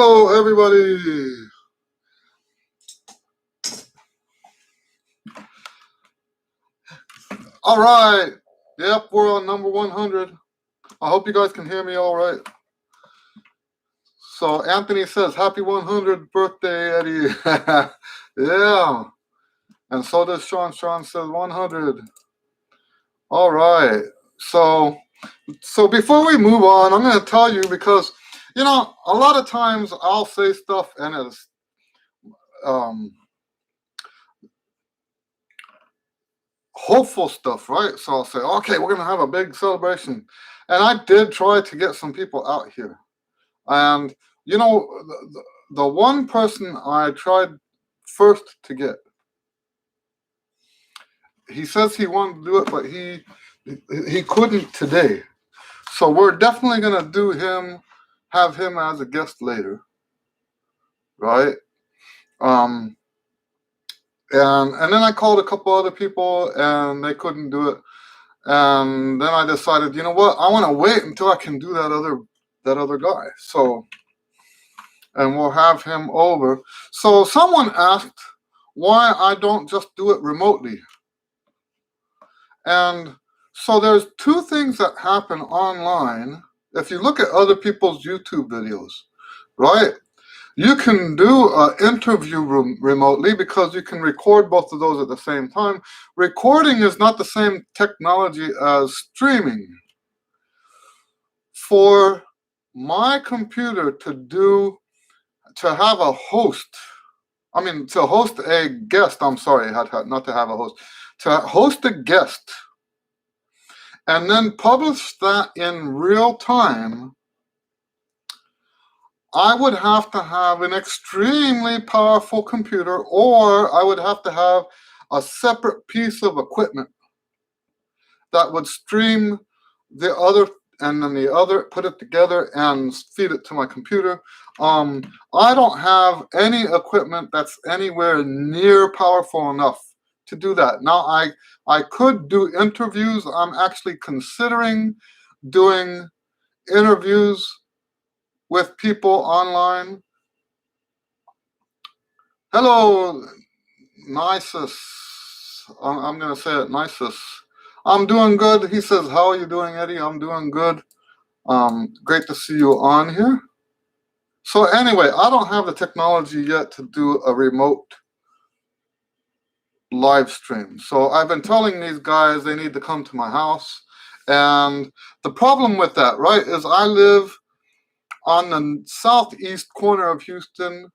Hello, everybody. All right. Yep, we're on number 100. I hope you guys can hear me all right. So Anthony says, happy 100th birthday, Eddie. Yeah. And so does Sean. Sean says 100. All right. So before we move on, I'm going to tell you because, a lot of times I'll say stuff and it's hopeful stuff, right? So I'll say, okay, we're going to have a big celebration. And I did try to get some people out here. And, the one person I tried first to get, he says he wanted to do it, but he couldn't today. So we're definitely going to have him as a guest later, right? And then I called a couple other people and they couldn't do it. And then I decided, you know what? I want to wait until I can do that other guy. So, and we'll have him over. So someone asked why I don't just do it remotely. And so there's two things that happen online. If you look at other people's YouTube videos, right? You can do an interview remotely because you can record both of those at the same time. Recording is not the same technology as streaming. For my computer to have a host, to host a guest, not to have a host, to host a guest and then publish that in real time, I would have to have an extremely powerful computer, or I would have to have a separate piece of equipment that would stream the other, and then the other, put it together and feed it to my computer. I don't have any equipment that's anywhere near powerful enough to do that. Now, I could do interviews. I'm actually considering doing interviews with people online. Hello, Nisus. I'm going to say it, Nisus. I'm doing good. He says, how are you doing, Eddie? I'm doing good. Great to see you on here. So anyway, I don't have the technology yet to do a remote live stream. So I've been telling these guys they need to come to my house. And the problem with that, right, is I live on the southeast corner of Houston,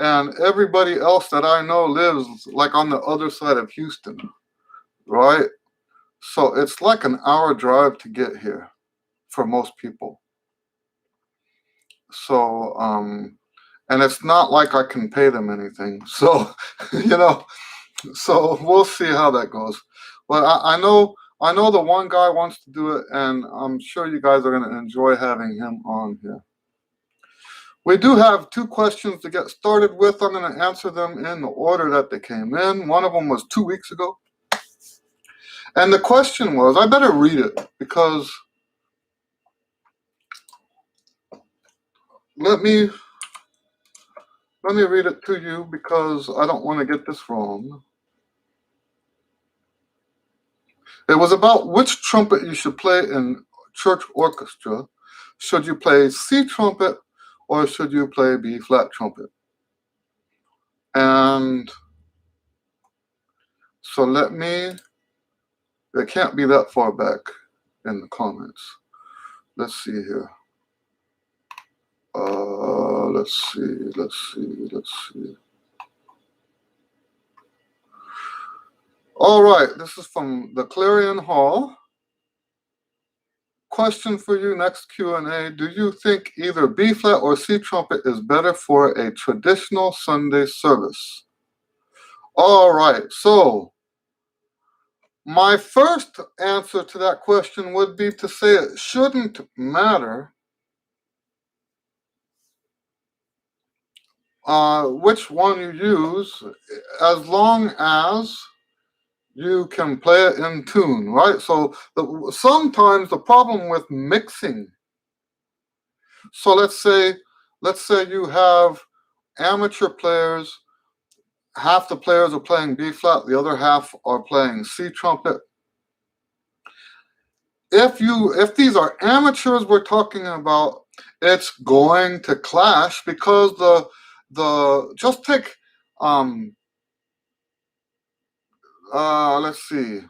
and everybody else that I know lives like on the other side of Houston, right? So it's like an hour drive to get here for most people. So, and it's not like I can pay them anything. So, so we'll see how that goes. But I know the one guy wants to do it, and I'm sure you guys are going to enjoy having him on here. We do have two questions to get started with. I'm going to answer them in the order that they came in. One of them was 2 weeks ago. And the question was, I better read it because let me read it to you because I don't want to get this wrong. It was about which trumpet you should play in church orchestra. Should you play C trumpet or should you play B flat trumpet? And so it can't be that far back in the comments. Let's see here. Let's see. All right, this is from the Clarion Hall. Question for you, next Q and A. Do you think either B flat or C trumpet is better for a traditional Sunday service? All right, so my first answer to that question would be to say it shouldn't matter which one you use, as long as you can play it in tune, right? So sometimes the problem with mixing, so let's say let's say you have amateur players, half the players are playing B flat, the other half are playing C trumpet. If these are amateurs we're talking about, it's going to clash because the just take let's see.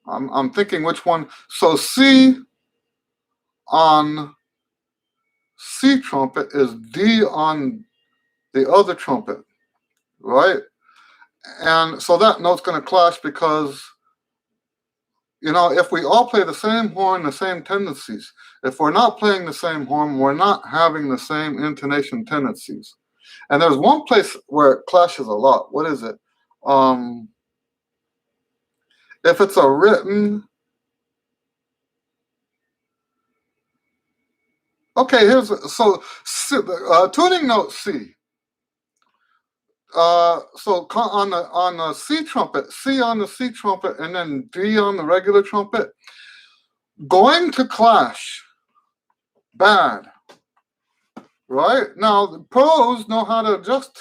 I'm thinking which one. So C on C trumpet is D on the other trumpet, right? And so that note's going to clash because, if we all play the same horn, the same tendencies, if we're not playing the same horn, we're not having the same intonation tendencies. And there's one place where it clashes a lot. What is it? If it's a written, okay, tuning note C. So on the C trumpet, C on the C trumpet, and then D on the regular trumpet, going to clash bad, right? Now the pros know how to adjust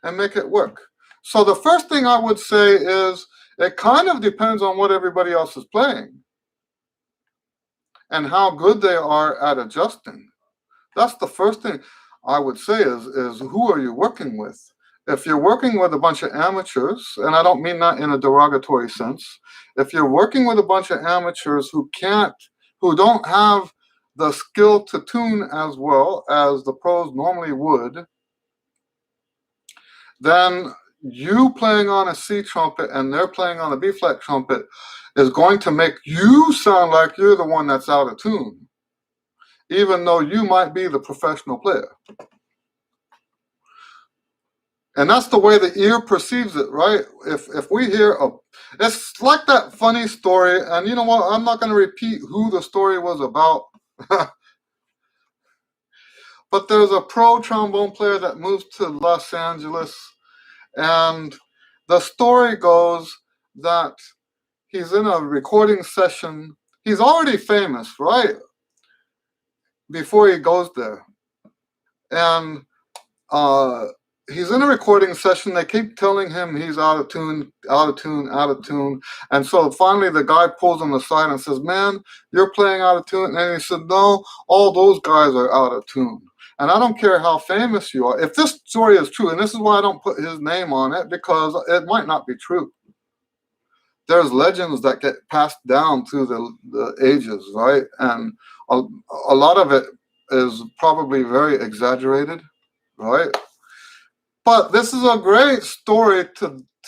and make it work. So the first thing I would say is it kind of depends on what everybody else is playing and how good they are at adjusting. That's the first thing I would say is who are you working with? If you're working with a bunch of amateurs, and I don't mean that in a derogatory sense, if you're working with a bunch of amateurs who don't have the skill to tune as well as the pros normally would, then you playing on a C trumpet and they're playing on a B flat trumpet is going to make you sound like you're the one that's out of tune, even though you might be the professional player. And that's the way the ear perceives it, right? If we hear it's like that funny story, and you know what? I'm not going to repeat who the story was about, but there's a pro trombone player that moved to Los Angeles, and the story goes that he's in a recording session. He's already famous, right? Before he goes there, and uh, he's in a recording session. They keep telling him he's out of tune, out of tune, out of tune. And so finally the guy pulls him aside and says, man, you're playing out of tune. And he said, no, all those guys are out of tune. And I don't care how famous you are. If this story is true, and this is why I don't put his name on it, because it might not be true. There's legends that get passed down through the ages, right? And a lot of it is probably very exaggerated, right? But this is a great story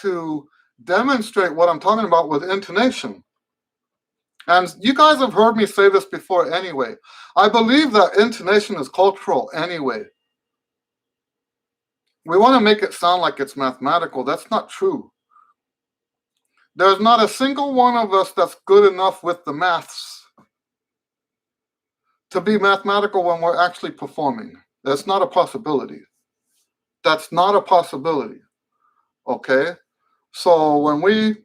to demonstrate what I'm talking about with intonation. And you guys have heard me say this before anyway. I believe that intonation is cultural anyway. We want to make it sound like it's mathematical. That's not true. There's not a single one of us that's good enough with the maths to be mathematical when we're actually performing. That's not a possibility. That's not a possibility. Okay? So when we're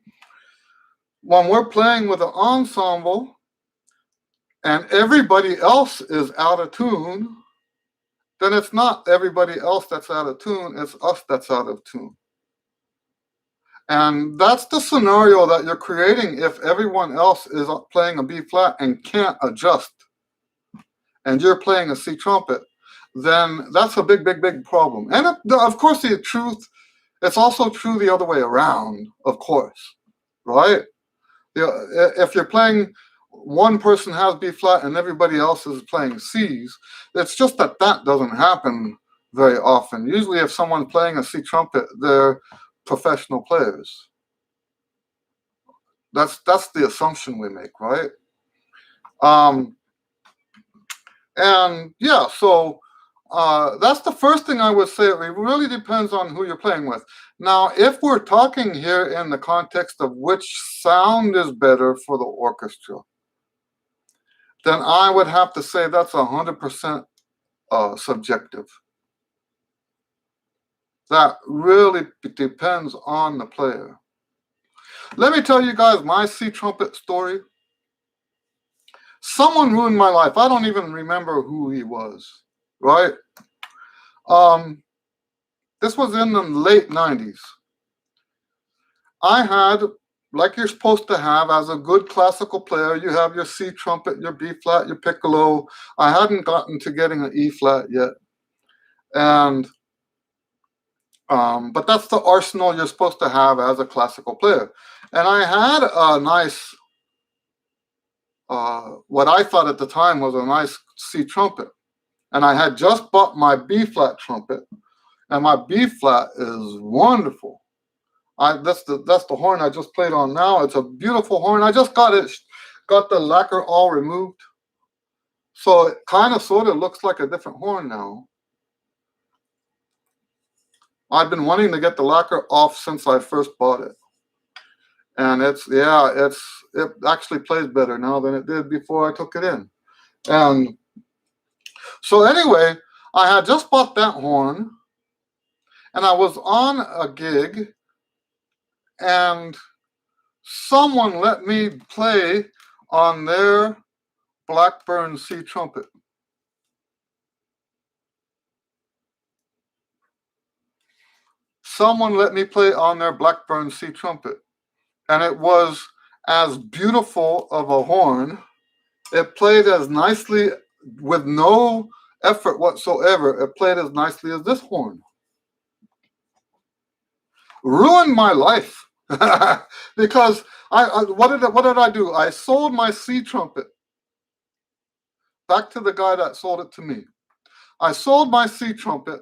playing with an ensemble and everybody else is out of tune, then it's not everybody else that's out of tune, it's us that's out of tune. And that's the scenario that you're creating if everyone else is playing a B flat and can't adjust, and you're playing a C trumpet, then that's a big, big, big problem. And of course, the truth, it's also true the other way around, of course, right? If you're playing, one person has B flat and everybody else is playing C's, it's just that doesn't happen very often. Usually if someone's playing a C trumpet, they're professional players. That's the assumption we make, right? And yeah, so that's the first thing I would say. It really depends on who you're playing with. Now, if we're talking here in the context of which sound is better for the orchestra, then I would have to say that's 100% subjective. That really depends on the player. Let me tell you guys my C trumpet story. Someone ruined my life. I don't even remember who he was, right? This was in the late 90s. I had, like you're supposed to have as a good classical player, you have your C trumpet, your B flat, your piccolo. I hadn't gotten to getting an E flat yet. And but that's the arsenal you're supposed to have as a classical player. And I had a nice, what I thought at the time was a nice C trumpet. And I had just bought my B flat trumpet, and my B flat is wonderful. That's the horn I just played on now. It's a beautiful horn. I just got the lacquer all removed, so it kind of sort of looks like a different horn now. I've been wanting to get the lacquer off since I first bought it, and it actually plays better now than it did before I took it in. And so anyway, I had just bought that horn, and I was on a gig, and someone let me play on their Blackburn C trumpet. Someone let me play on their Blackburn C trumpet, and it was as beautiful of a horn. It played as nicely with no effort whatsoever. It played as nicely as this horn. Ruined my life because what did I do? I sold my C trumpet back to the guy that sold it to me. I sold my C trumpet,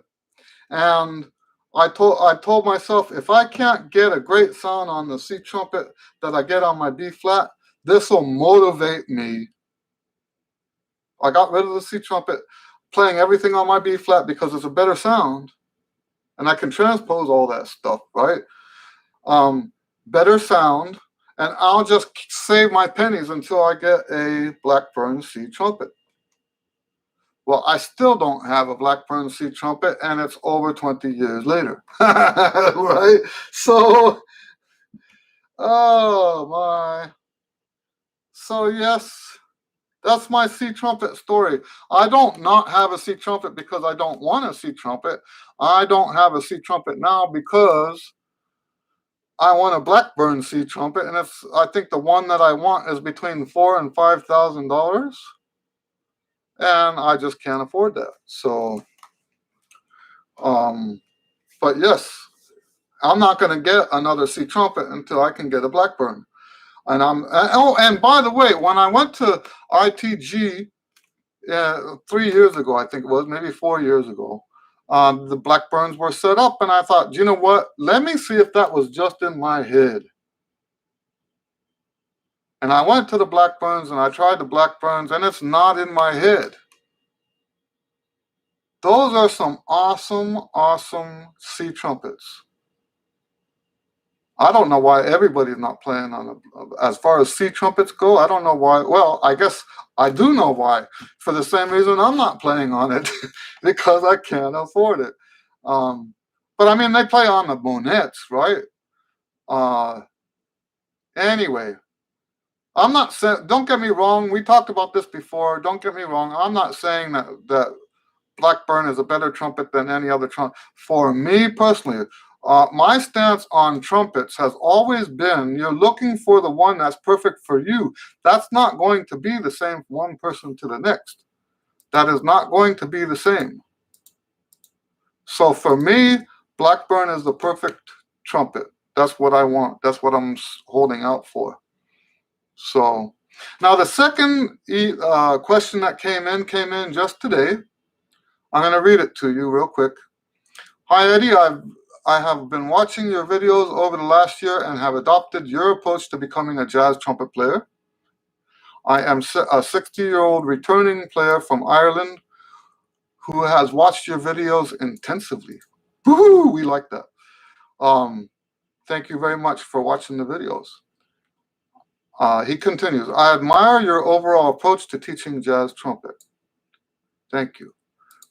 and I told myself, if I can't get a great sound on the C trumpet that I get on my B flat, this will motivate me. I got rid of the C trumpet, playing everything on my B flat because it's a better sound, and I can transpose all that stuff, right? Better sound, and I'll just save my pennies until I get a Blackburn C trumpet. Well, I still don't have a Blackburn C trumpet, and it's over 20 years later, right? So, oh my. So yes, that's my C trumpet story. I don't not have a C trumpet because I don't want a C trumpet. I don't have a C trumpet now because I want a Blackburn C trumpet, and I think the one that I want is between $4,000 and $5,000. And I just can't afford that. So, but yes, I'm not going to get another C trumpet until I can get a Blackburn. And by the way, when I went to ITG 3 years ago, I think it was, maybe 4 years ago, the Blackburns were set up, and I thought, you know what? Let me see if that was just in my head. And I went to the Blackburns, and I tried the Blackburns, and it's not in my head. Those are some awesome, awesome C trumpets. I don't know why everybody's not playing on as far as C trumpets go. I don't know why. Well, I guess I do know why. For the same reason I'm not playing on it, because I can't afford it. But I mean, they play on the bonnets, right? Anyway, I'm not saying. Don't get me wrong. We talked about this before. Don't get me wrong. I'm not saying that Blackburn is a better trumpet than any other trumpet. For me personally, my stance on trumpets has always been, you're looking for the one that's perfect for you. That's not going to be the same from one person to the next. That is not going to be the same. So for me, Blackburn is the perfect trumpet. That's what I want. That's what I'm holding out for. So now the second question that came in just today. I'm going to read it to you real quick. Hi, Eddie. I have been watching your videos over the last year and have adopted your approach to becoming a jazz trumpet player. I am a 60-year-old returning player from Ireland who has watched your videos intensively. Woohoo! We like that. Thank you very much for watching the videos. He continues, I admire your overall approach to teaching jazz trumpet. Thank you.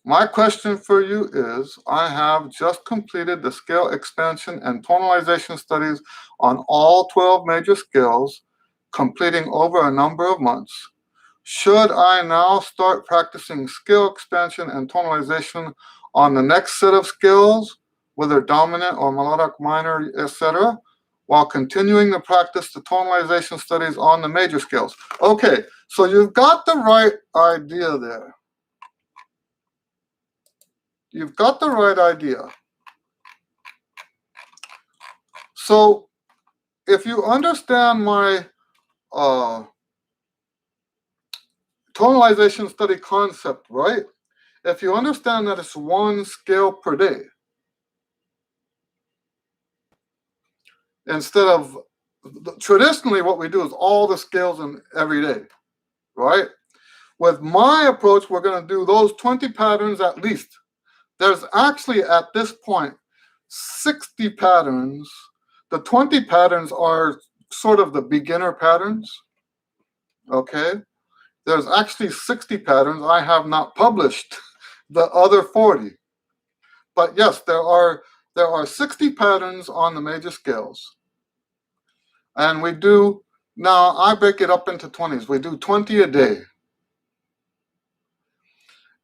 My question for you is, I have just completed the scale expansion and tonalization studies on all 12 major scales, completing over a number of months. Should I now start practicing scale expansion and tonalization on the next set of scales, whether dominant or melodic minor, etc., while continuing to practice the tonalization studies on the major scales? Okay, so you've got the right idea there. You've got the right idea. So if you understand my tonalization study concept, right? If you understand that it's one scale per day, instead of traditionally what we do is all the scales in every day, right? With my approach, we're going to do those 20 patterns at least. There's actually at this point 60 patterns. The 20 patterns are sort of the beginner patterns, okay? There's actually 60 patterns. I have not published the other 40. But yes, there are 60 patterns on the major scales. And we do, now I break it up into 20s. We do 20 a day.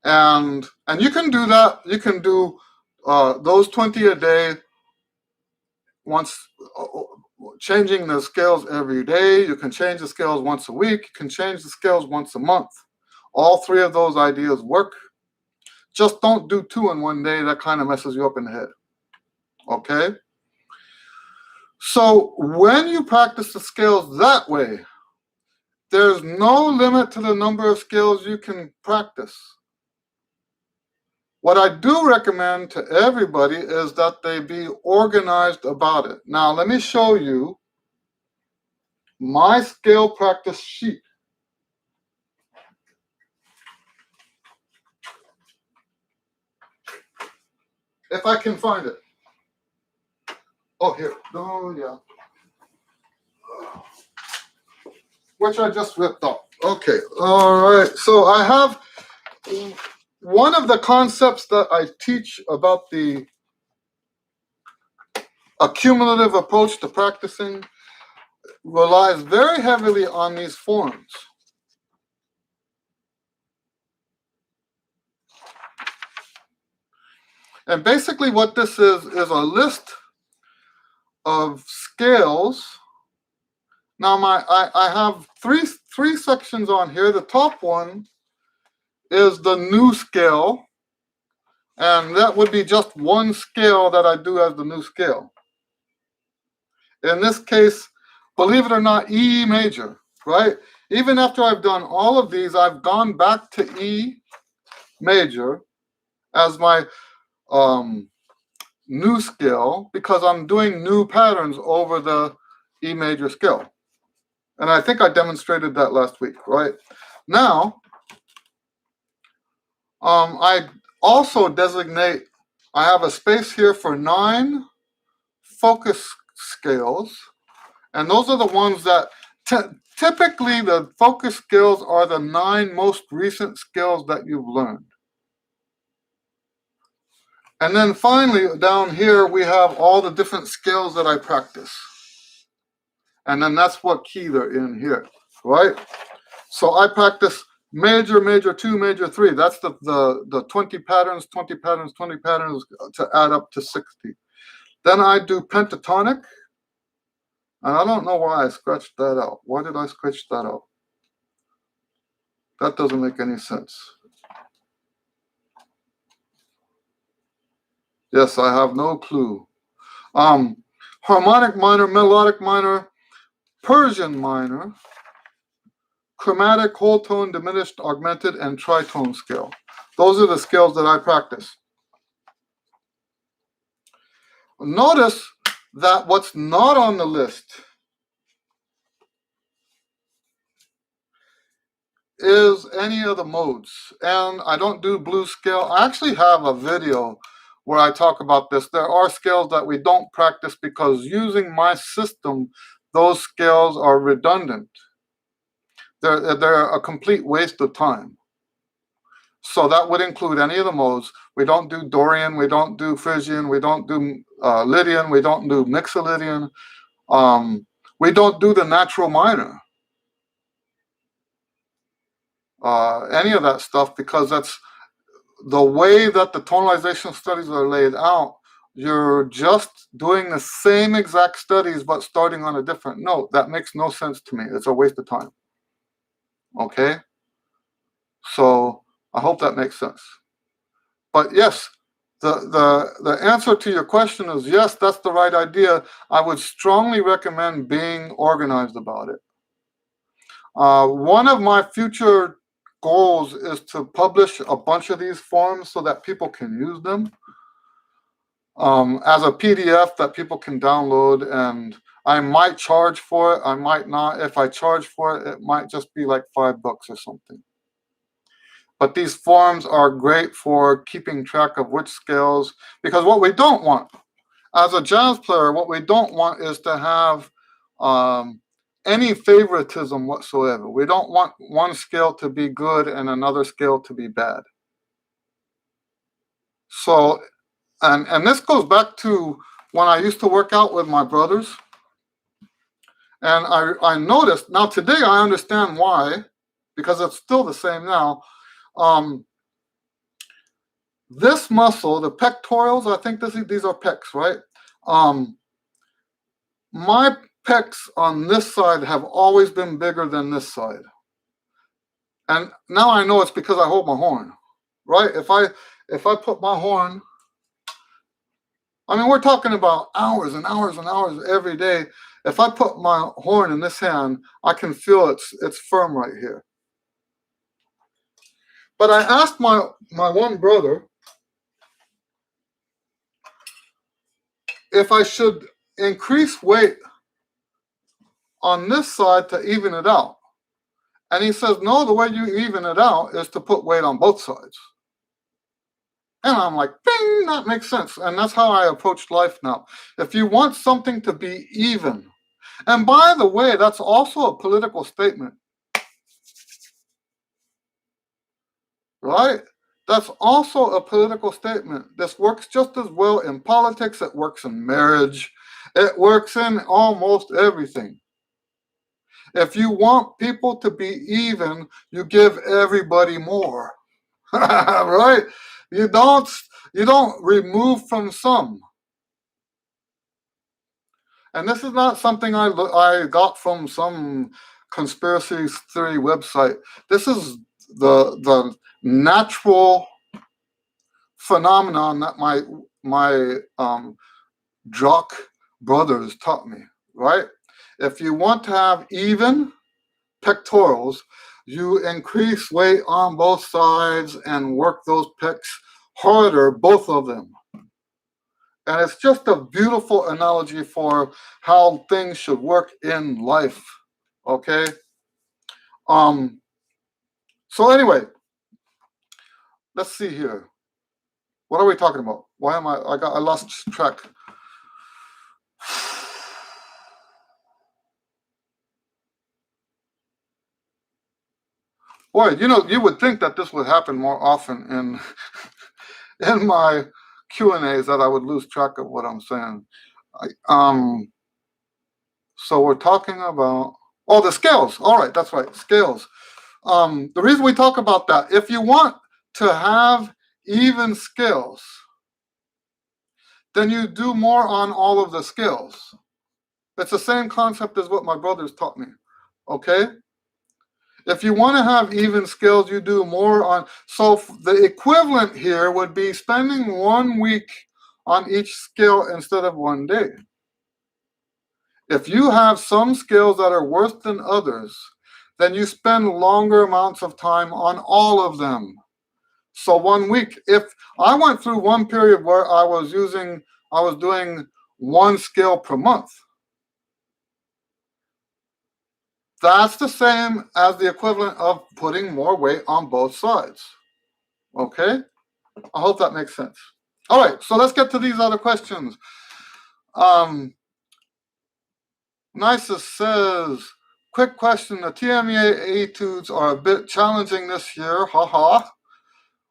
And you can do that. You can do those 20 a day once, changing the scales every day. You can change the scales once a week. You can change the scales once a month. All three of those ideas work. Just don't do 2 in one day. That kind of messes you up in the head. Okay? So when you practice the scales that way, there's no limit to the number of scales you can practice. What I do recommend to everybody is that they be organized about it. Now, let me show you my scale practice sheet. If I can find it. Oh, here. Oh, yeah. Which I just ripped off. Okay. All right. So I have one of the concepts that I teach about the accumulative approach to practicing relies very heavily on these forms. And basically what this is a list of scales. Now I have three sections on here. The top one is the new scale, and that would be just one scale that I do as the new scale. In this case, believe it or not, E major, right? Even after I've done all of these, I've gone back to E major as my new scale because I'm doing new patterns over the E major scale. And I think I demonstrated that last week, right? Now, I also designate, I have a space here for 9 focus scales. And those are the ones that, typically the focus scales are the 9 most recent scales that you've learned. And then finally, down here, we have all the different scales that I practice. And then that's what key they're in here, right? So I practice major, major 2, major 3. That's the 20 patterns, 20 patterns, 20 patterns to add up to 60. Then I do pentatonic. And I don't know why I scratched that out. Why did I scratch that out? That doesn't make any sense. Yes, I have no clue. Harmonic minor, melodic minor, Persian minor, chromatic, whole tone, diminished, augmented, and tritone scale. Those are the scales that I practice. Notice that what's not on the list is any of the modes. And I don't do blues scale. I actually have a video where I talk about this. There are scales that we don't practice because using my system, those scales are redundant. They're a complete waste of time. So that would include any of the modes. We don't do Dorian, we don't do Phrygian, we don't do Lydian, we don't do Mixolydian. We don't do the natural minor. any of that stuff, because that's the way that the tonalization studies are laid out. You're just doing the same exact studies but starting on a different note. That makes no sense to me. It's a waste of time. Okay? So I hope that makes sense. But yes, the answer to your question is yes, that's the right idea. I would strongly recommend being organized about it. One of my future goals is to publish a bunch of these forms so that people can use them as a PDF that people can download, and I might charge for it. I might not. If I charge for it, it might just be like $5 or something. But these forms are great for keeping track of which scales, because what we don't want as a jazz player, what we don't want is to have any favoritism whatsoever. We don't want one scale to be good and another scale to be bad. So, and this goes back to when I used to work out with my brothers. And I noticed, now today I understand why, because it's still the same now. This muscle, the pectorals, I think these are pecs, right? My pecs on this side have always been bigger than this side. And now I know it's because I hold my horn, right? If I put my horn, I mean, we're talking about hours and hours and hours every day. If I put my horn in this hand, I can feel it's firm right here. But I asked my one brother if I should increase weight on this side to even it out. And he says, no, the way you even it out is to put weight on both sides. And I'm like, bing, that makes sense. And that's how I approach life now. If you want something to be even, and by the way, that's also a political statement, right? That's also a political statement. This works just as well in politics. It works in marriage. It works in almost everything. If you want people to be even, you give everybody more, right? You don't remove from some. And this is not something I got from some conspiracy theory website. This is the natural phenomenon that my jock brothers taught me, right? If you want to have even pectorals, you increase weight on both sides and work those pecs harder, both of them. And it's just a beautiful analogy for how things should work in life. Okay. So anyway, let's see here. What are we talking about? Why am I lost track. Boy, you would think that this would happen more often in my Q and A's, that I would lose track of what I'm saying. So we're talking about the scales. All right, that's right, scales. The reason we talk about that, if you want to have even scales, then you do more on all of the scales. It's the same concept as what my brothers taught me. Okay. If you want to have even scales, you do more on. So the equivalent here would be spending 1 week on each scale instead of 1 day. If you have some scales that are worse than others, then you spend longer amounts of time on all of them. So 1 week, if I went through one period where I was doing 1 scale per month, that's the same as the equivalent of putting more weight on both sides. Okay? I hope that makes sense. All right, so let's get to these other questions. Nisus says, quick question, the TMEA etudes are a bit challenging this year, haha.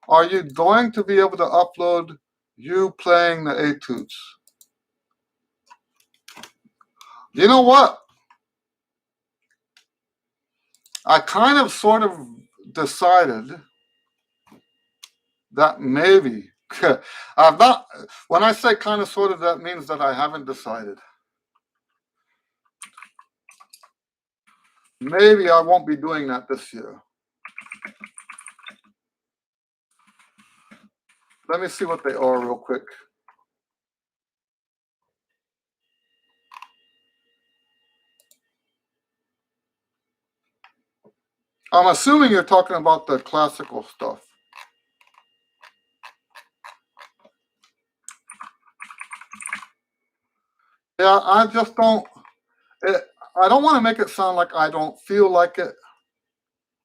Are you going to be able to upload you playing the etudes? You know what? I kind of sort of decided that maybe I've not. When I say kind of sort of, that means that I haven't decided. Maybe I won't be doing that this year. Let me see what they are real quick. I'm assuming you're talking about the classical stuff. Yeah, I just don't. I don't want to make it sound like I don't feel like it.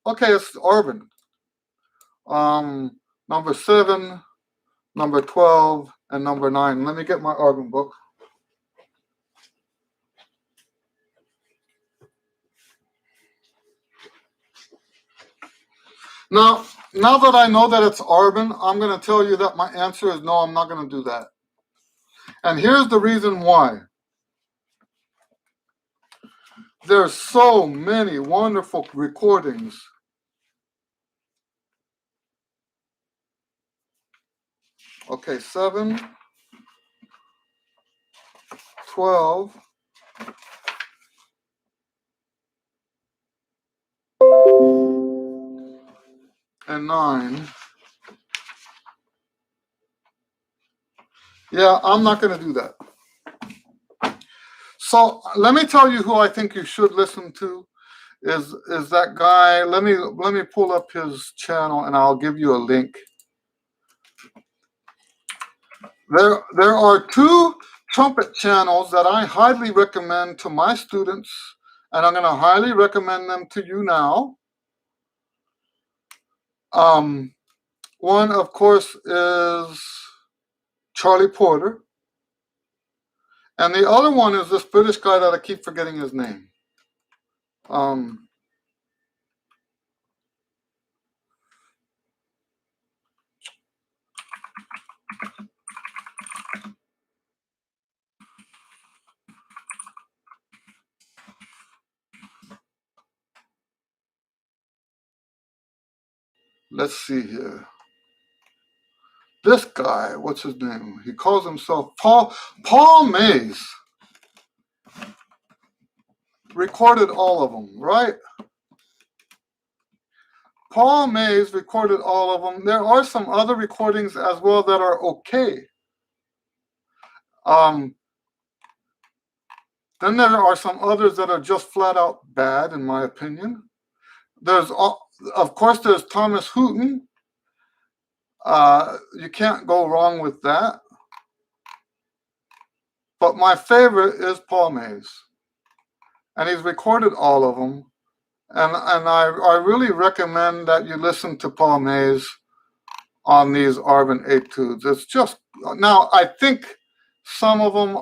Okay, it's Urban. Number 7, number 12, and number 9. Let me get my Urban book. Now that I know that it's Urban, I'm going to tell you that my answer is no, I'm not going to do that. And here's the reason why. There's so many wonderful recordings. Okay, 7, 12, and 9. Yeah, I'm not going to do that. So let me tell you who I think you should listen to. Is that guy? Let me pull up his channel and I'll give you a link. There are 2 trumpet channels that I highly recommend to my students, and I'm going to highly recommend them to you now. One, of course, is Charlie Porter, and the other one is this British guy that I keep forgetting his name. Let's see here. This guy, what's his name? He calls himself Paul Mays. Recorded all of them, right? Paul Mays recorded all of them. There are some other recordings as well that are okay. Then there are some others that are just flat out bad, in my opinion. Of course, there's Thomas Hooton. You can't go wrong with that. But my favorite is Paul Mays. And he's recorded all of them. And I really recommend that you listen to Paul Mays on these Arvin etudes. It's just, now I think some of them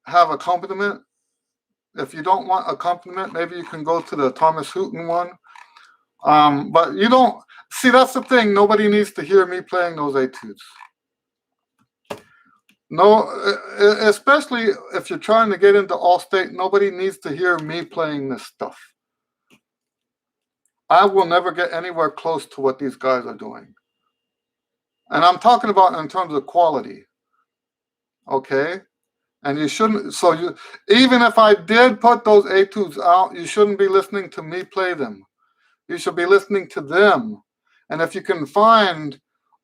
have accompaniment. If you don't want accompaniment, maybe you can go to the Thomas Hooton one. But you don't, see, that's the thing. Nobody needs to hear me playing those etudes. No, especially if you're trying to get into Allstate, nobody needs to hear me playing this stuff. I will never get anywhere close to what these guys are doing. And I'm talking about in terms of quality. Okay? And you shouldn't, even if I did put those etudes out, you shouldn't be listening to me play them. You should be listening to them. And if you can find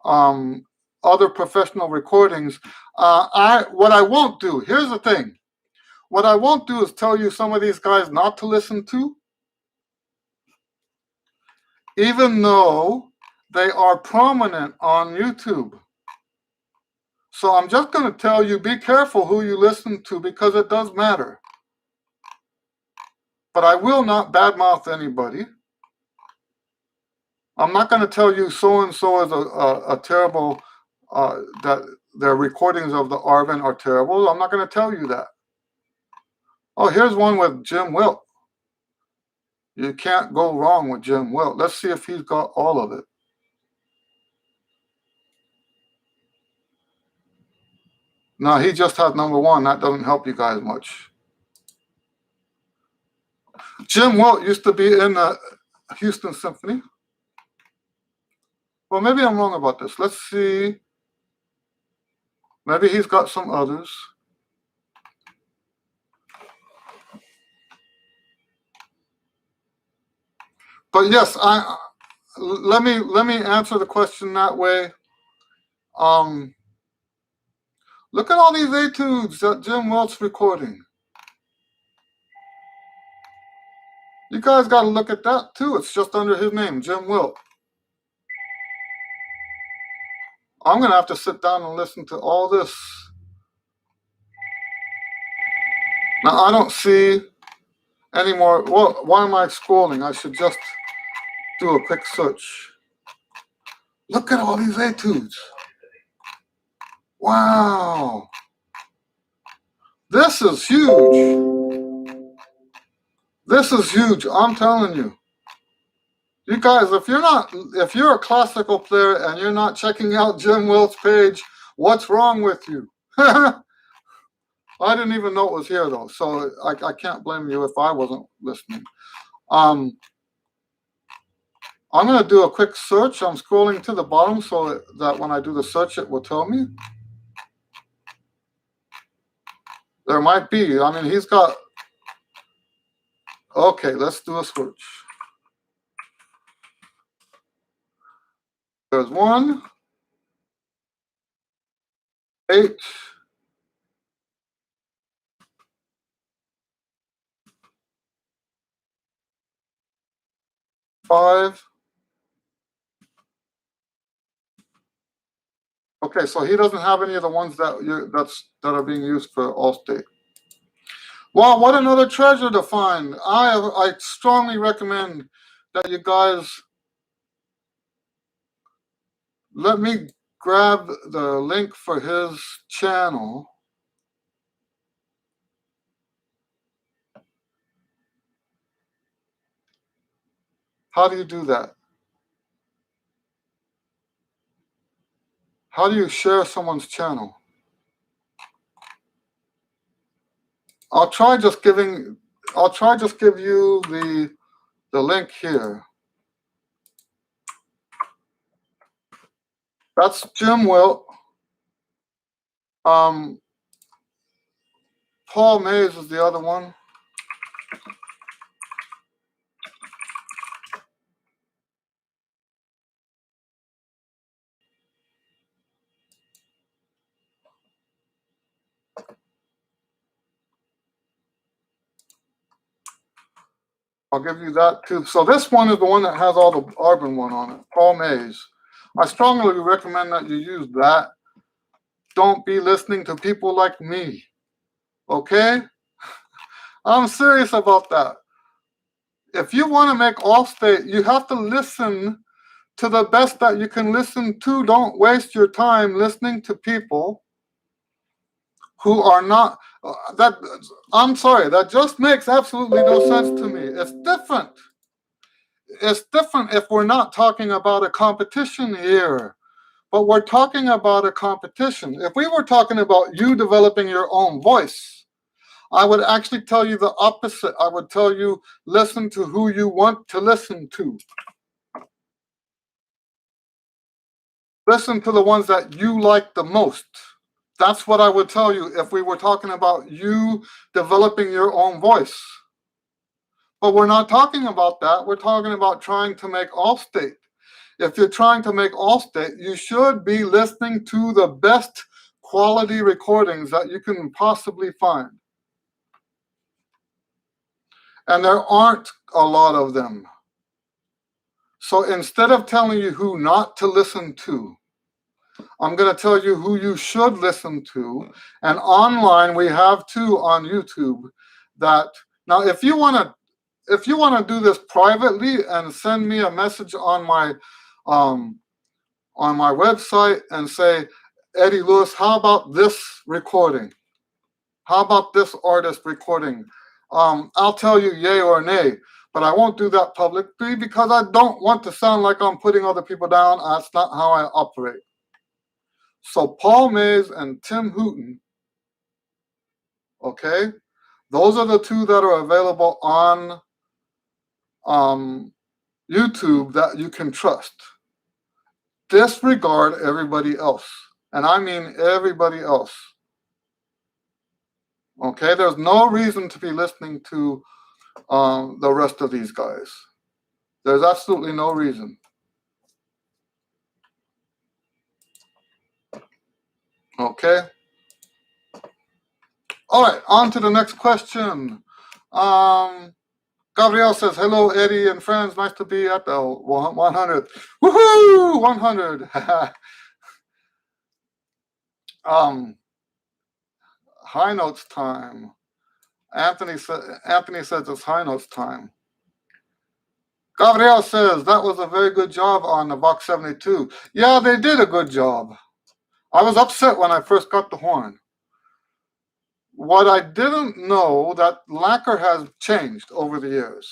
other professional recordings, what I won't do, here's the thing. What I won't do is tell you some of these guys not to listen to, even though they are prominent on YouTube. So I'm just going to tell you, be careful who you listen to, because it does matter. But I will not badmouth anybody. I'm not going to tell you so-and-so is a terrible, that their recordings of the Arvin are terrible. I'm not going to tell you that. Oh, here's one with Jim Wilt. You can't go wrong with Jim Wilt. Let's see if he's got all of it. No, he just has number 1. That doesn't help you guys much. Jim Wilt used to be in the Houston Symphony. Well, maybe I'm wrong about this. Let's see. Maybe he's got some others. But yes, let me answer the question that way. Look at all these etudes that Jim Wilt's recording. You guys got to look at that too. It's just under his name, Jim Wilt. I'm going to have to sit down and listen to all this. Now, I don't see any more. Well, why am I scrolling? I should just do a quick search. Look at all these etudes. Wow. This is huge. This is huge. I'm telling you. You guys, if you're a classical player and you're not checking out Jim Wilt's page, what's wrong with you? I didn't even know it was here though, so I can't blame you if I wasn't listening. I'm going to do a quick search. I'm scrolling to the bottom so that when I do the search, it will tell me. There might be. I mean, he's got. Okay, let's do a search. There's 1, 8, 5. Okay, so he doesn't have any of the ones that are being used for Allstate. Wow, what another treasure to find. I strongly recommend that you guys let me grab the link for his channel. How do you do that? How do you share someone's channel? I'll try just give you the link here. That's Jim Wilt. Paul Mays is the other one. I'll give you that too. So this one is the one that has all the Arbin one on it, Paul Mays. I strongly recommend that you use that. Don't be listening to people like me, okay? I'm serious about that. If you want to make Allstate, you have to listen to the best that you can listen to. Don't waste your time listening to people who are not, I'm sorry, that just makes absolutely no sense to me. It's different. It's different if we're not talking about a competition here, but we're talking about a competition. If we were talking about you developing your own voice, I would actually tell you the opposite. I would tell you, listen to who you want to listen to. Listen to the ones that you like the most. That's what I would tell you if we were talking about you developing your own voice. But we're not talking about that. We're talking about trying to make Allstate. If you're trying to make Allstate, you should be listening to the best quality recordings that you can possibly find. And there aren't a lot of them. So instead of telling you who not to listen to, I'm going to tell you who you should listen to. And online, we have 2 on YouTube. That now, if you want to do this privately and send me a message on my website and say, Eddie Lewis, how about this recording? How about this artist recording? I'll tell you yay or nay, but I won't do that publicly because I don't want to sound like I'm putting other people down. That's not how I operate. So Paul Mays and Tim Hooton, okay, Those are the two that are available on YouTube that you can trust. Disregard everybody else. And I mean everybody else. Okay, there's no reason to be listening to the rest of these guys. There's absolutely no reason. Okay. All right, on to the next question. Gabriel says, hello, Eddie and friends. Nice to be at the 100th. Woohoo! 100. High notes time. Anthony says it's high notes time. Gabriel says, that was a very good job on the Box 72. Yeah, they did a good job. I was upset when I first got the horn. What I didn't know, that lacquer has changed over the years,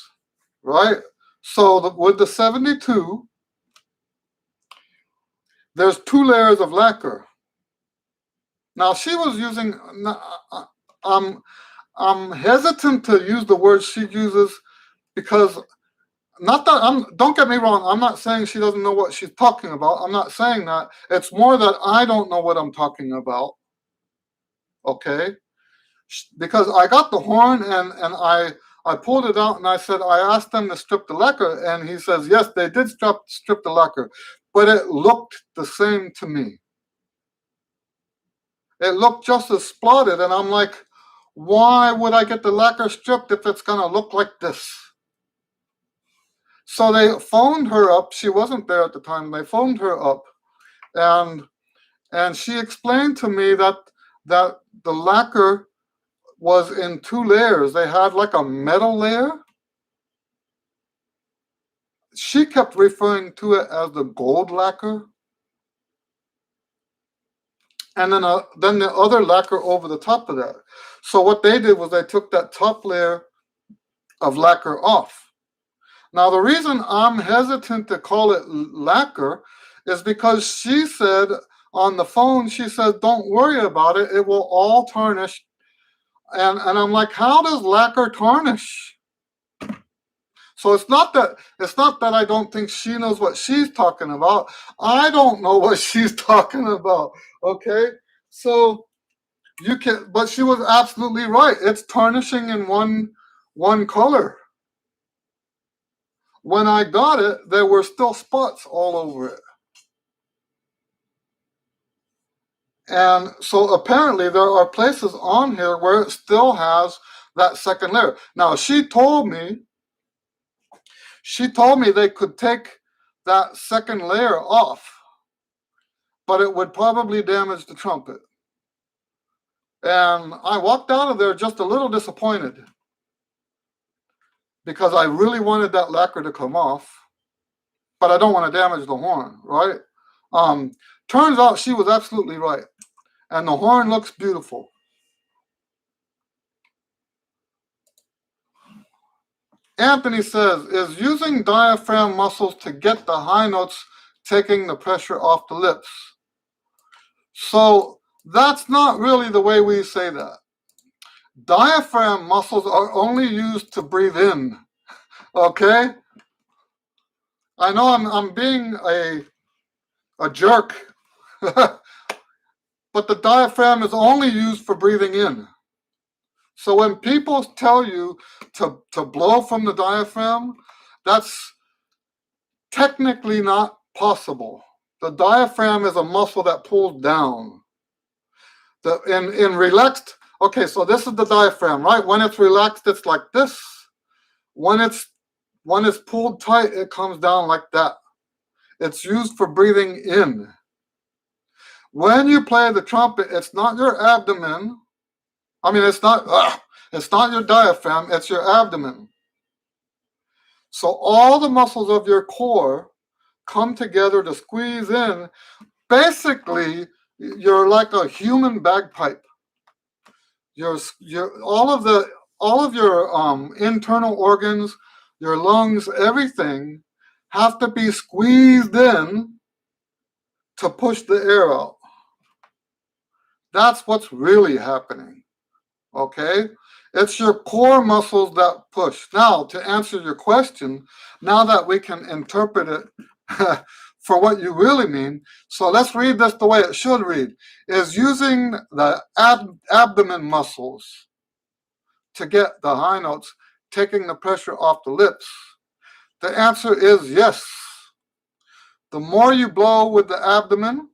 right? So with the 72, there's 2 layers of lacquer. Now she was using, I'm hesitant to use the word she uses because, not that don't get me wrong, I'm not saying she doesn't know what she's talking about. I'm not saying that. It's more that I don't know what I'm talking about. Okay? Because I got the horn and I pulled it out and I said, I asked them to strip the lacquer, and he says, yes, they did strip the lacquer, but it looked the same to me. It looked just as spotted, and I'm like, why would I get the lacquer stripped if it's gonna look like this? So they phoned her up. She wasn't there at the time. They phoned her up, and she explained to me that the lacquer was in 2 layers. They had like a metal layer. She kept referring to it as the gold lacquer. And then the other lacquer over the top of that. So what they did was they took that top layer of lacquer off. Now, the reason I'm hesitant to call it lacquer is because she said on the phone, she said, don't worry about it. It will all tarnish. And I'm like, how does lacquer tarnish? So it's not that I don't think she knows what she's talking about. I don't know what she's talking about. Okay? So you can, but she was absolutely right. It's tarnishing in one color. When I got it, there were still spots all over it. And so apparently there are places on here where it still has that second layer. Now she told me they could take that second layer off, but it would probably damage the trumpet. And I walked out of there just a little disappointed because I really wanted that lacquer to come off, but I don't want to damage the horn, right? Turns out she was absolutely right. And the horn looks beautiful. Anthony says, is using diaphragm muscles to get the high notes, taking the pressure off the lips. So that's not really the way we say that. Diaphragm muscles are only used to breathe in, okay? I know I'm being a jerk, but the diaphragm is only used for breathing in. So when people tell you to blow from the diaphragm, that's technically not possible. The diaphragm is a muscle that pulls down. In relaxed, okay, so this is the diaphragm, right? When it's relaxed, it's like this. When it's pulled tight, it comes down like that. It's used for breathing in. When you play the trumpet, it's not your abdomen. I mean, it's not your diaphragm, it's your abdomen. So all the muscles of your core come together to squeeze in. Basically, you're like a human bagpipe. All of your internal organs, your lungs, everything have to be squeezed in to push the air out. That's what's really happening. Okay? It's your core muscles that push. Now, to answer your question, now that we can interpret it for what you really mean, so let's read this the way it should read, is using the abdomen muscles to get the high notes, taking the pressure off the lips. The answer is yes. The more you blow with the abdomen,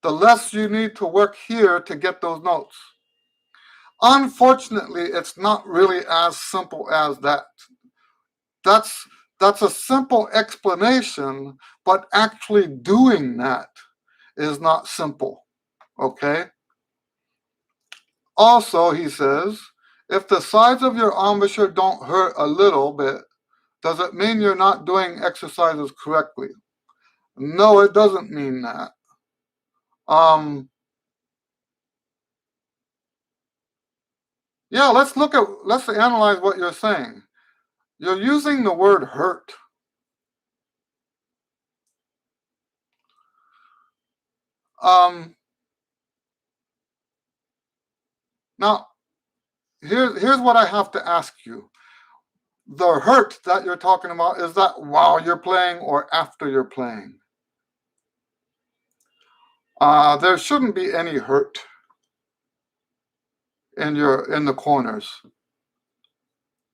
the less you need to work here to get those notes. Unfortunately, it's not really as simple as that. That's a simple explanation, but actually doing that is not simple. Okay? Also, he says, if the sides of your embouchure don't hurt a little bit, does it mean you're not doing exercises correctly? No, it doesn't mean that. Yeah, let's analyze what you're saying. You're using the word hurt. Now, here's what I have to ask you. The hurt that you're talking about, is that while you're playing or after you're playing? There shouldn't be any hurt in the corners.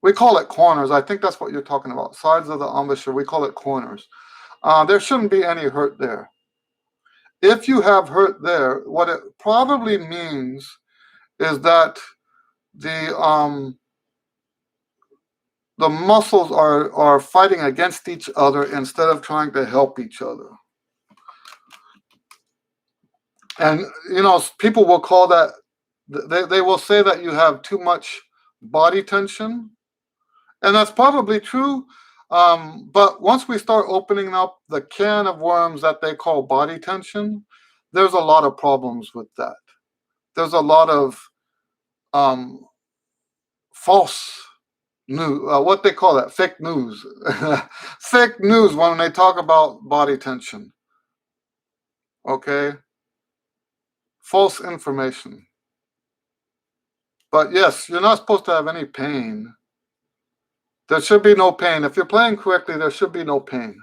We call it corners. I think that's what you're talking about. Sides of the embouchure, we call it corners. There shouldn't be any hurt there. If you have hurt there, what it probably means is that the muscles are fighting against each other instead of trying to help each other. And people will call that, they will say that you have too much body tension, and that's probably true. But once we start opening up the can of worms that they call body tension, there's a lot of problems with that. There's a lot of false news, what they call that, fake news. Fake news when they talk about body tension. Okay? False information. But yes, you're not supposed to have any pain. There should be no pain. If you're playing correctly, there should be no pain.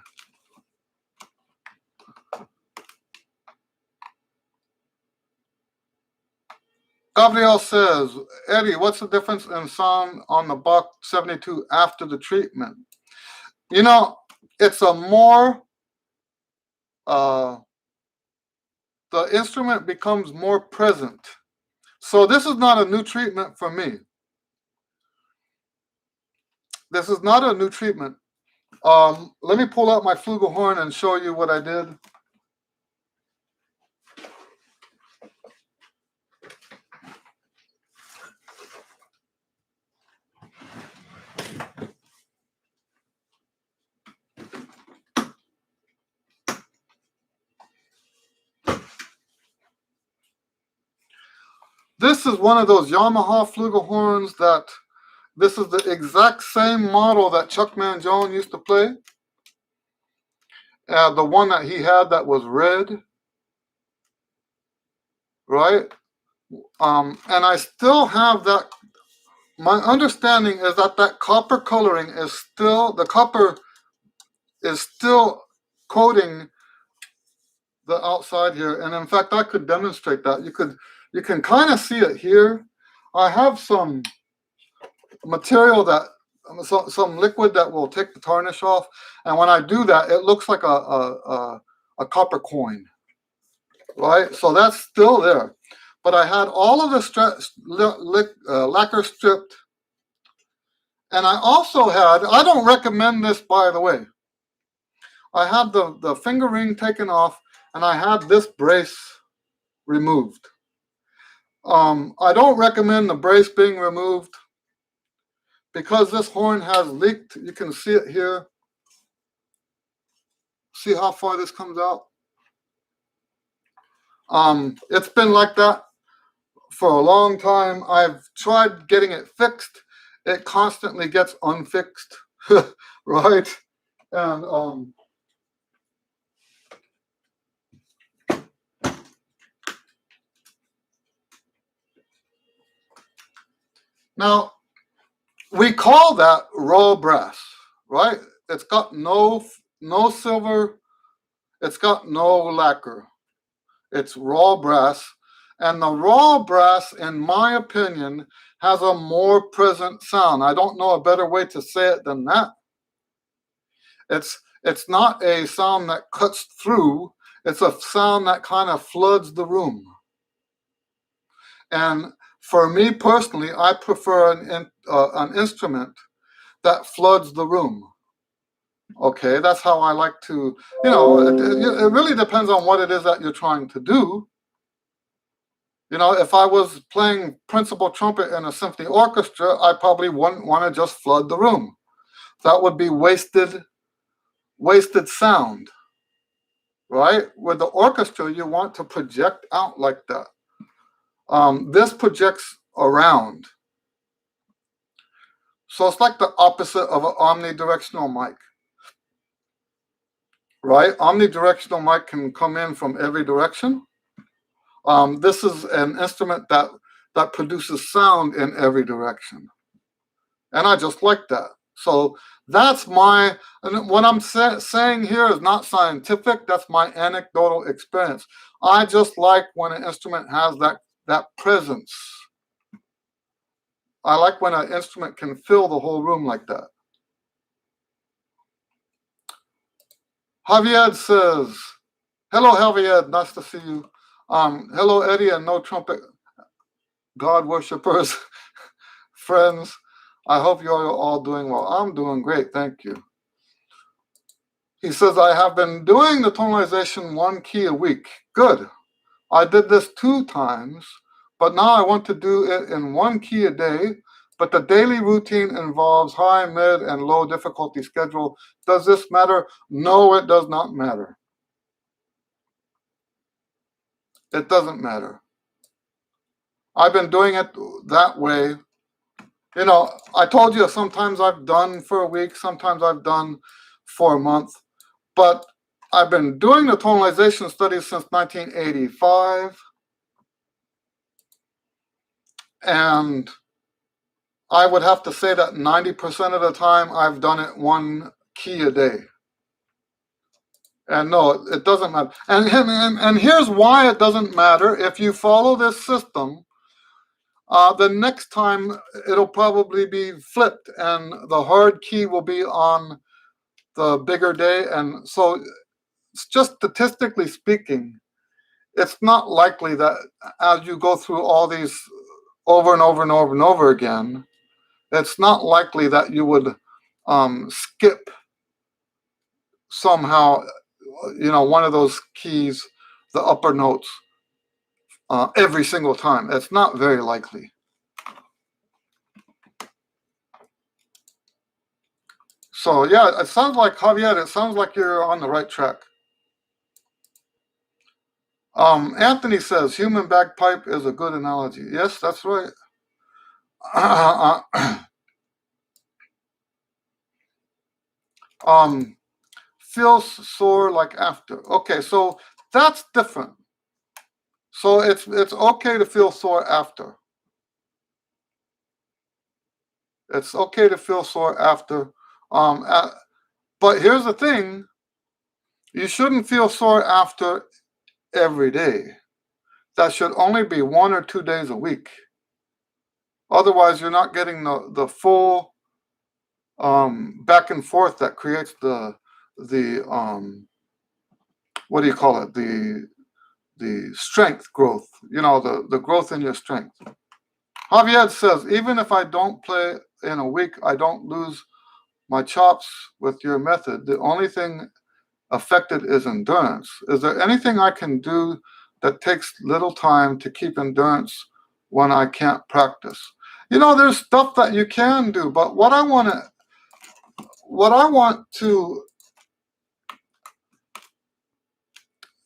Gabriel says, Eddie, what's the difference in sound on the Bach 72 after the treatment? It's a more, the instrument becomes more present. So this is not a new treatment for me. This is not a new treatment. Let me pull out my flugelhorn and show you what I did. This is one of those Yamaha flugelhorns that, this is the exact same model that Chuck Mangione used to play. The one that he had that was red, right? And I still have that. My understanding is that copper coloring is still, the copper is still coating the outside here. And in fact, I could demonstrate that. You can kind of see it here. I have some material that, some liquid that will take the tarnish off. And when I do that, it looks like a copper coin, right? So that's still there. But I had all of the lacquer stripped. And I also had, I don't recommend this, by the way. I had the finger ring taken off, and I had this brace removed. I don't recommend the brace being removed because this horn has leaked. You can see it here. See how far this comes out? It's been like that for a long time. I've tried getting it fixed. It constantly gets unfixed, right? And Now, we call that raw brass, right? It's got no silver, it's got no lacquer. It's raw brass. And the raw brass, in my opinion, has a more present sound. I don't know a better way to say it than that. It's not a sound that cuts through. It's a sound that kind of floods the room. And for me personally, I prefer an instrument that floods the room. Okay, that's how I like to, it really depends on what it is that you're trying to do. If I was playing principal trumpet in a symphony orchestra, I probably wouldn't want to just flood the room. That would be wasted sound, right? With the orchestra, you want to project out like that. This projects around. So it's like the opposite of an omnidirectional mic, right? Omnidirectional mic can come in from every direction. This is an instrument that produces sound in every direction. And I just like that. So that's and what I'm saying here is not scientific. That's my anecdotal experience. I just like when an instrument has that presence. I like when an instrument can fill the whole room like that. Javier says, hello, Javier, nice to see you. Hello, Eddie, and no trumpet God worshippers, friends. I hope you're all doing well. I'm doing great, thank you. He says, I have been doing the tonalization 1 key a week. Good. I did this 2 times, but now I want to do it in 1 key a day, but the daily routine involves high, mid, and low difficulty schedule. Does this matter? No, it does not matter. It doesn't matter. I've been doing it that way. I told you sometimes I've done for a week, sometimes I've done for a month, but I've been doing the tonalization studies since 1985, and I would have to say that 90% of the time I've done it 1 key a day. And no, it doesn't matter. And here's why it doesn't matter. If you follow this system, the next time it'll probably be flipped, and the hard key will be on the bigger day. And so, just statistically speaking, it's not likely that as you go through all these over and over and over and over again, it's not likely that you would skip somehow, one of those keys, the upper notes, every single time. It's not very likely. So yeah, it sounds like, Javier, it sounds like you're on the right track. Anthony says, human bagpipe is a good analogy. Yes, that's right. Feels sore like after. Okay, so that's different. So it's okay to feel sore after. It's okay to feel sore after. But here's the thing. You shouldn't feel sore after every day. That should only be 1 or 2 days a week. Otherwise, you're not getting the full back and forth that creates the what do you call it? The strength growth. The growth in your strength. Javier says, even if I don't play in a week, I don't lose my chops with your method. The only thing affected is endurance. Is there anything I can do that takes little time to keep endurance when I can't practice? There's stuff that you can do, but what I want to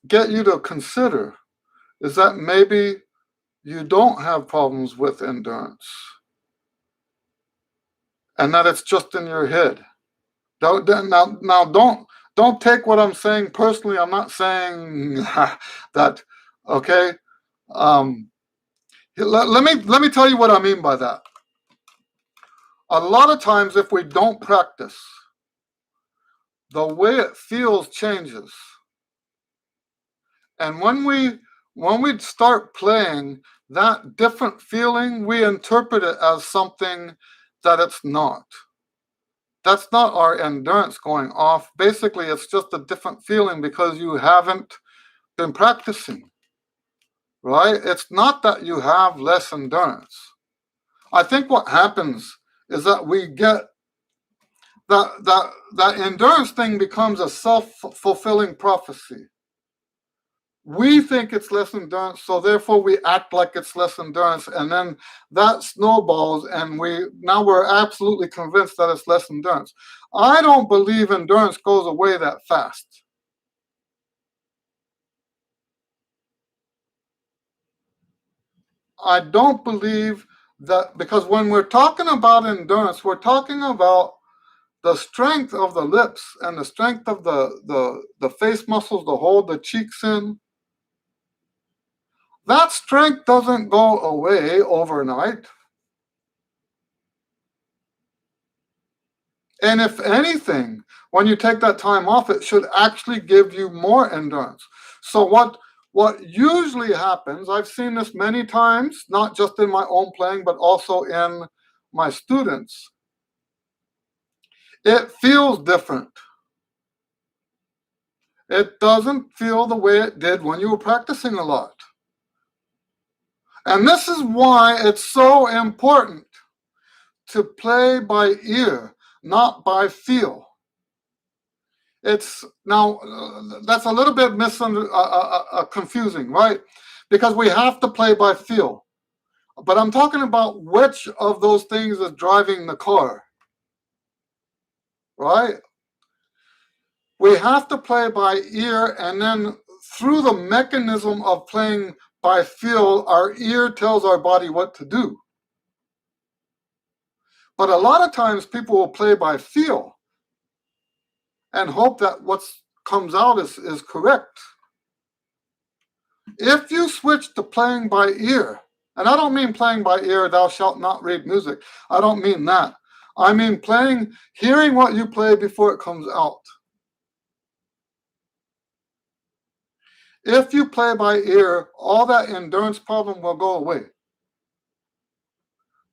get you to consider is that maybe you don't have problems with endurance, and that it's just in your head. Now, don't take what I'm saying personally. I'm not saying that. Okay. Let me tell you what I mean by that. A lot of times if we don't practice, the way it feels changes. And when we start playing, that different feeling, we interpret it as something that it's not. That's not our endurance going off. Basically, it's just a different feeling because you haven't been practicing, right? It's not that you have less endurance. I think what happens is that we get that endurance thing becomes a self-fulfilling prophecy. We think it's less endurance, so therefore we act like it's less endurance, and then that snowballs, and we're absolutely convinced that it's less endurance. I don't believe endurance goes away that fast. I don't believe that, because when we're talking about endurance, we're talking about the strength of the lips and the strength of the face muscles to hold the cheeks in. That strength doesn't go away overnight. And if anything, when you take that time off, it should actually give you more endurance. So what usually happens, I've seen this many times, not just in my own playing, but also in my students. It feels different. It doesn't feel the way it did when you were practicing a lot. And this is why it's so important to play by ear, not by feel. It's now that's a little bit confusing, right? Because we have to play by feel. But I'm talking about which of those things is driving the car, right? We have to play by ear, and then through the mechanism of playing by feel, our ear tells our body what to do. But a lot of times people will play by feel and hope that what comes out is correct. If you switch to playing by ear, and I don't mean playing by ear, thou shalt not read music. I don't mean that. I mean hearing what you play before it comes out. If you play by ear, all that endurance problem will go away.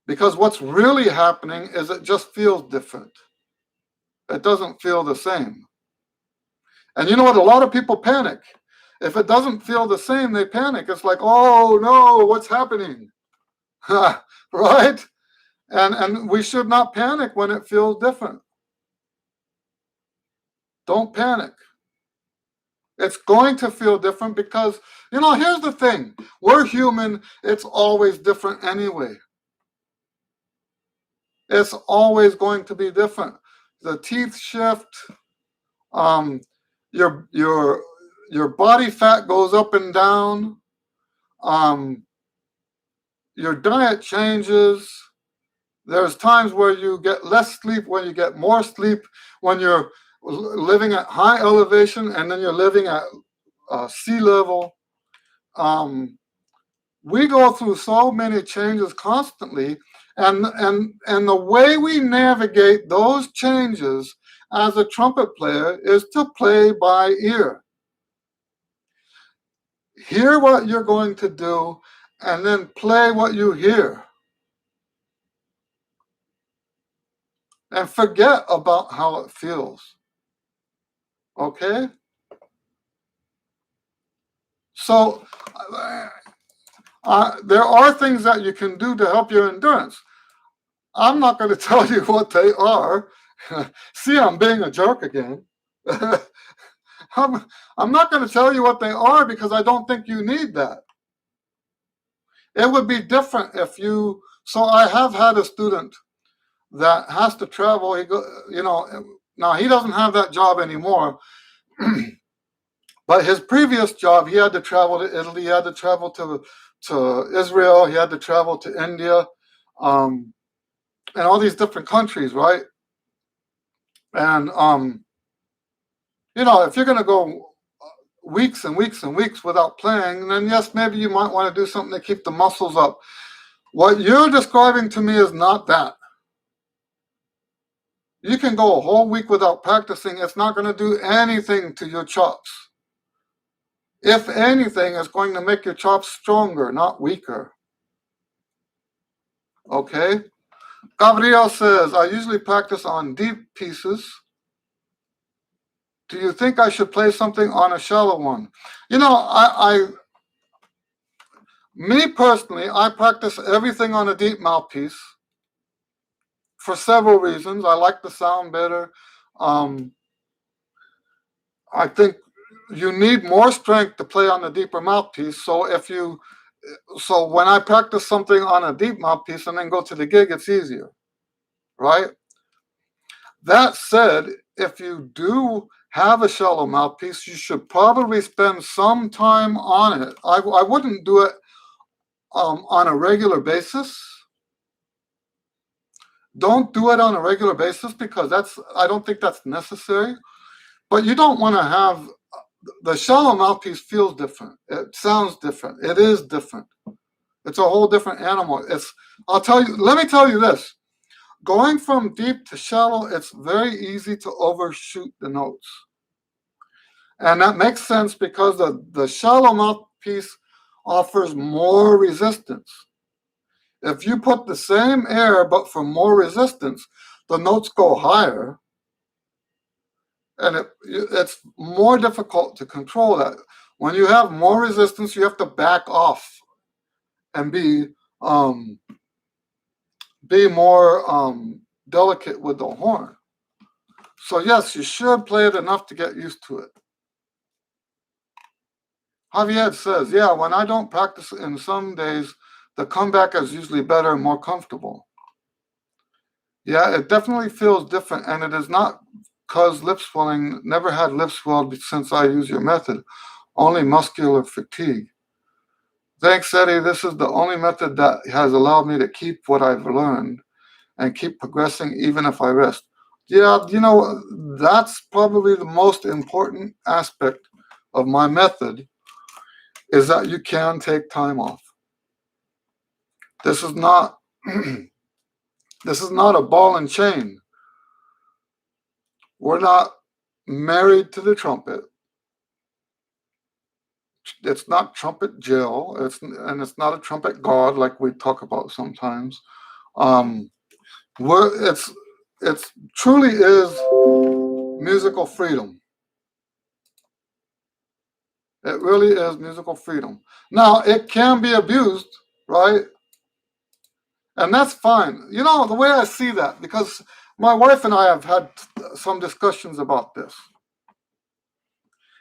Because what's really happening is it just feels different. It doesn't feel the same. And you know what? A lot of people panic. If it doesn't feel the same, they panic. It's like, oh no, what's happening? Right? And we should not panic when it feels different. Don't panic. It's going to feel different because, here's the thing. We're human. It's always different anyway. It's always going to be different. The teeth shift. Your body fat goes up and down. Your diet changes. There's times where you get less sleep, when you get more sleep, when you're living at high elevation, and then you're living at sea level. We go through so many changes constantly, and the way we navigate those changes as a trumpet player is to play by ear. Hear what you're going to do, and then play what you hear. And forget about how it feels. Okay? So there are things that you can do to help your endurance. I'm not going to tell you what they are. See, I'm being a jerk again. I'm not going to tell you what they are because I don't think you need that. It would be different if you. So I have had a student that has to travel. Now he doesn't have that job anymore. But his previous job, he had to travel to Italy, he had to travel to Israel, he had to travel to India, and all these different countries, right? And if you're going to go weeks and weeks and weeks without playing, then yes, maybe you might want to do something to keep the muscles up. What you're describing to me is not that. You can go a whole week without practicing. It's not going to do anything to your chops. If anything, it's going to make your chops stronger, not weaker. Okay? Gabriel says, I usually practice on deep pieces. Do you think I should play something on a shallow one? You know, me personally, I practice everything on a deep mouthpiece for several reasons. I like the sound better. I think you need more strength to play on the deeper mouthpiece. So when I practice something on a deep mouthpiece and then go to the gig, it's easier, right? That said, if you do have a shallow mouthpiece, you should probably spend some time on it. I wouldn't do it on a regular basis. Don't do it on a regular basis because I don't think that's necessary. But you don't want to have the shallow mouthpiece feels different. It sounds different. It is different. It's a whole different animal. Let me tell you this. Going from deep to shallow, it's very easy to overshoot the notes. And that makes sense because the shallow mouthpiece offers more resistance. If you put the same air but for more resistance, the notes go higher. And it's more difficult to control that. When you have more resistance, you have to back off and be more delicate with the horn. So yes, you should play it enough to get used to it. Javier says, yeah, when I don't practice in some days, the comeback is usually better and more comfortable. Yeah, it definitely feels different, and it is not because lip swelling. Never had lip swelled since I use your method. Only muscular fatigue. Thanks, Eddie. This is the only method that has allowed me to keep what I've learned and keep progressing even if I rest. Yeah, that's probably the most important aspect of my method is that you can take time off. This is not this is not a ball and chain. We're not married to the trumpet. It's not trumpet jail. It's not a trumpet god like we talk about sometimes. It's truly is musical freedom. It really is musical freedom. Now it can be abused, right? And that's fine. The way I see that, because my wife and I have had some discussions about this.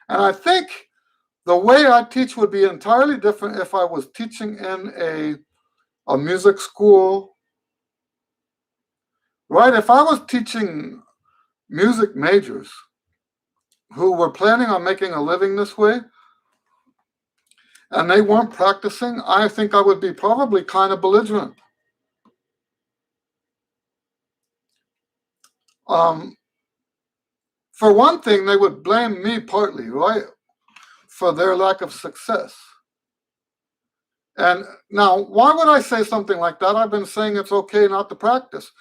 And I think the way I teach would be entirely different if I was teaching in a music school, right? If I was teaching music majors who were planning on making a living this way and they weren't practicing, I think I would be probably kind of belligerent. For one thing, they would blame me partly, right, for their lack of success. And now, why would I say something like that? I've been saying it's okay not to practice.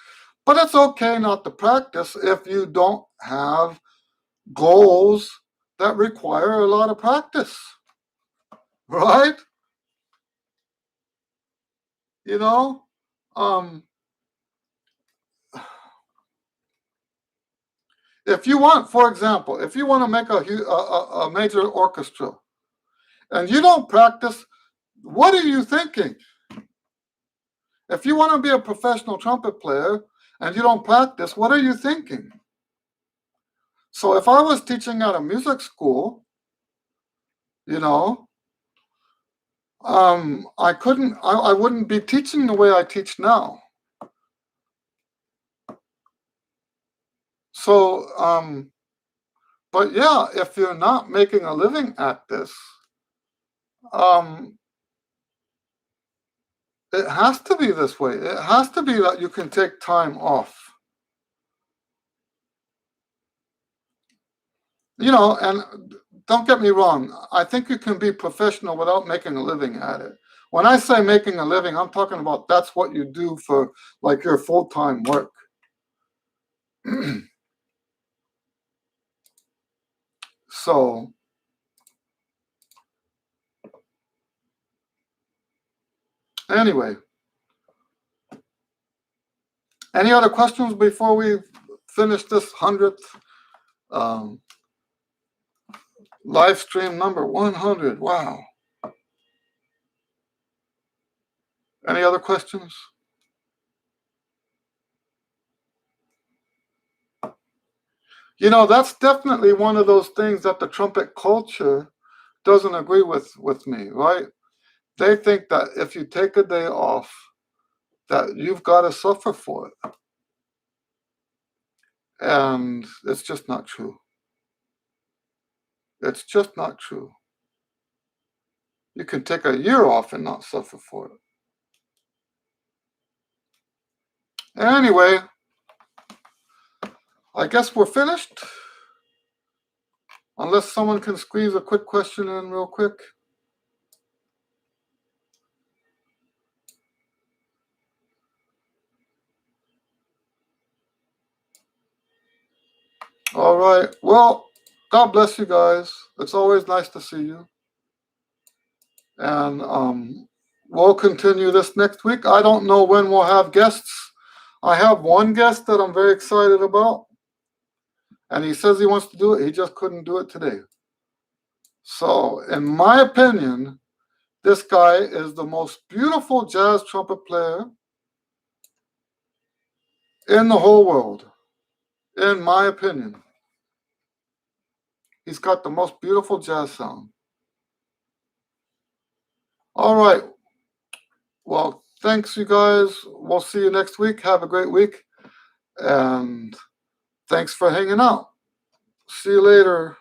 But it's okay not to practice if you don't have goals that require a lot of practice, right? If you want, for example, if you want to make a major orchestra and you don't practice, what are you thinking? If you want to be a professional trumpet player and you don't practice, what are you thinking? So if I was teaching at a music school, I wouldn't be teaching the way I teach now. So, but yeah, if you're not making a living at this, it has to be this way. It has to be that you can take time off. And don't get me wrong, I think you can be professional without making a living at it. When I say making a living, I'm talking about that's what you do for like your full-time work. So, anyway, any other questions before we finish this 100th um, live stream number 100? Wow. Any other questions? You know, that's definitely one of those things that the trumpet culture doesn't agree with me, right? They think that if you take a day off, that you've got to suffer for it. And it's just not true. It's just not true. You can take a year off and not suffer for it. Anyway, I guess we're finished. Unless someone can squeeze a quick question in real quick. All right. Well, God bless you guys. It's always nice to see you. And we'll continue this next week. I don't know when we'll have guests. I have one guest that I'm very excited about. And he says he wants to do it. He just couldn't do it today. So, in my opinion, this guy is the most beautiful jazz trumpet player in the whole world. In my opinion. He's got the most beautiful jazz sound. All right. Well, thanks, you guys. We'll see you next week. Have a great week. And thanks for hanging out. See you later.